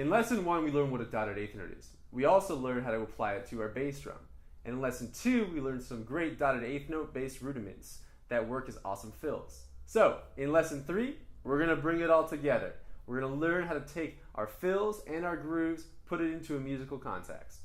In lesson 1, we learned what a dotted eighth note is. We also learned how to apply it to our bass drum. And in lesson 2, we learned some great dotted eighth note bass rudiments that work as awesome fills. So, in lesson 3, we're going to bring it all together. We're going to learn how to take our fills and our grooves, put it into a musical context.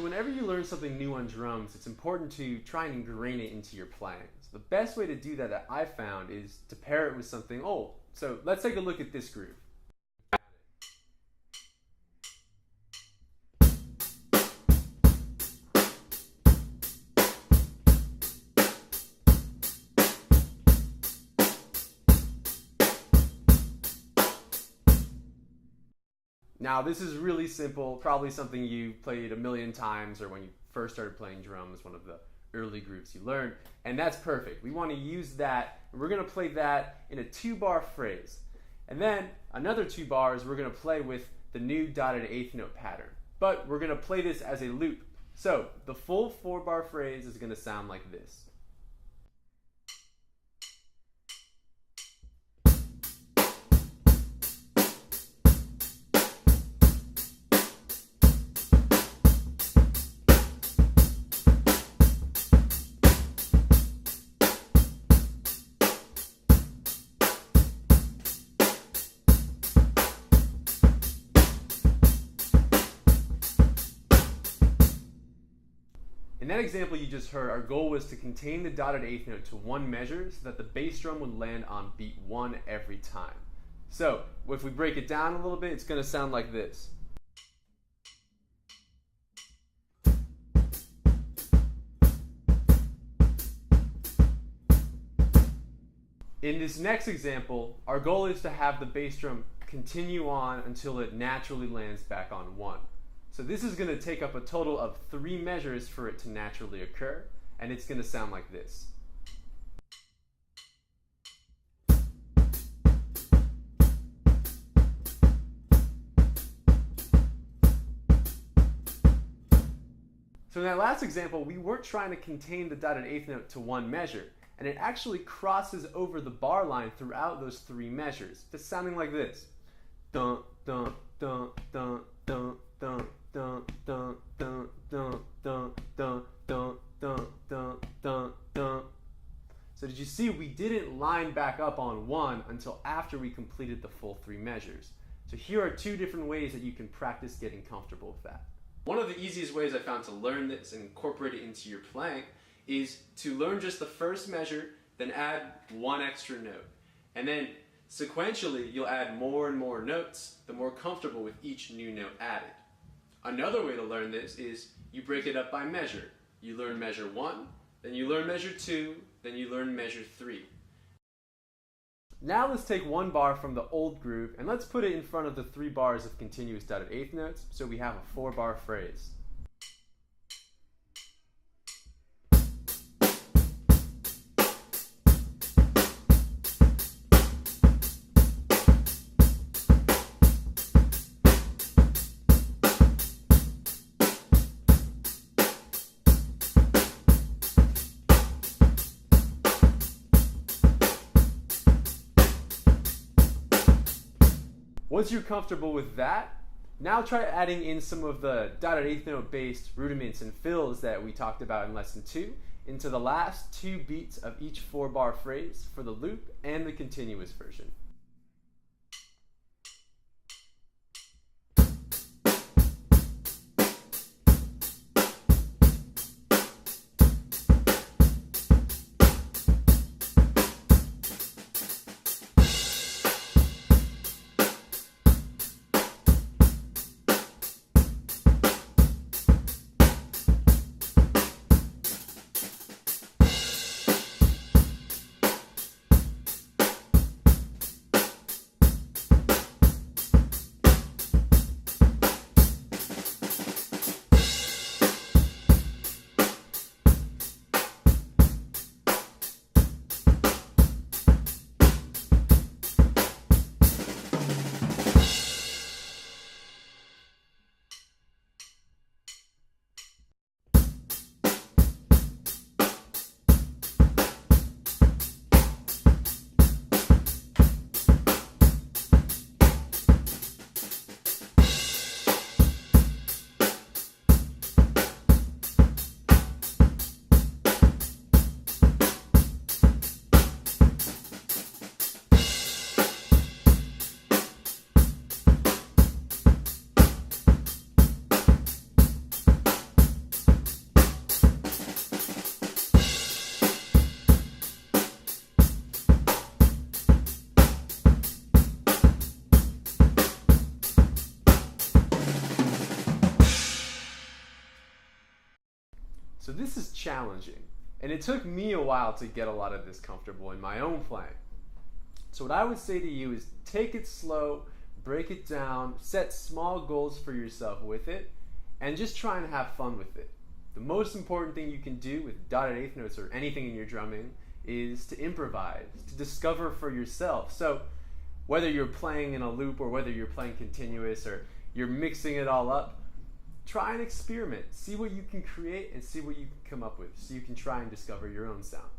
So whenever you learn something new on drums, it's important to try and ingrain it into your playing. So the best way to do that I've found is to pair it with something old. So let's take a look at this groove. Now this is really simple, probably something you played a million times or when you first started playing drums, one of the early grooves you learned, and that's perfect. We want to use that, and we're going to play that in a 2-bar phrase. And then another 2 bars we're going to play with the new dotted eighth note pattern. But we're going to play this as a loop. So the full 4-bar phrase is going to sound like this. In that example you just heard, our goal was to contain the dotted eighth note to 1 measure so that the bass drum would land on beat 1 every time. So if we break it down a little bit, it's going to sound like this. In this next example, our goal is to have the bass drum continue on until it naturally lands back on 1. So this is going to take up a total of 3 measures for it to naturally occur, and it's going to sound like this. So in that last example, we weren't trying to contain the dotted eighth note to 1 measure, and it actually crosses over the bar line throughout those 3 measures, just sounding like this. Dun, dun, dun, dun, dun, dun. Dun dun dun dun dun dun dun dun dun dun dun. So did you see we didn't line back up on 1 until after we completed the full 3 measures. So here are 2 different ways that you can practice getting comfortable with that. One of the easiest ways I found to learn this and incorporate it into your playing is to learn just the first measure, then add 1 extra note. And then sequentially you'll add more and more notes the more comfortable with each new note added. Another way to learn this is you break it up by measure. You learn measure 1, then you learn measure 2, then you learn measure 3. Now let's take 1 bar from the old groove and let's put it in front of the 3 bars of continuous dotted eighth notes so we have a 4-bar phrase. Once you're comfortable with that, now try adding in some of the dotted eighth note based rudiments and fills that we talked about in lesson 2 into the last 2 beats of each 4-bar phrase for the loop and the continuous version. So this is challenging, and it took me a while to get a lot of this comfortable in my own playing. So what I would say to you is take it slow, break it down, set small goals for yourself with it, and just try and have fun with it. The most important thing you can do with dotted eighth notes or anything in your drumming is to improvise, to discover for yourself. So whether you're playing in a loop or whether you're playing continuous or you're mixing it all up, try and experiment. See what you can create and see what you can come up with so you can try and discover your own sound.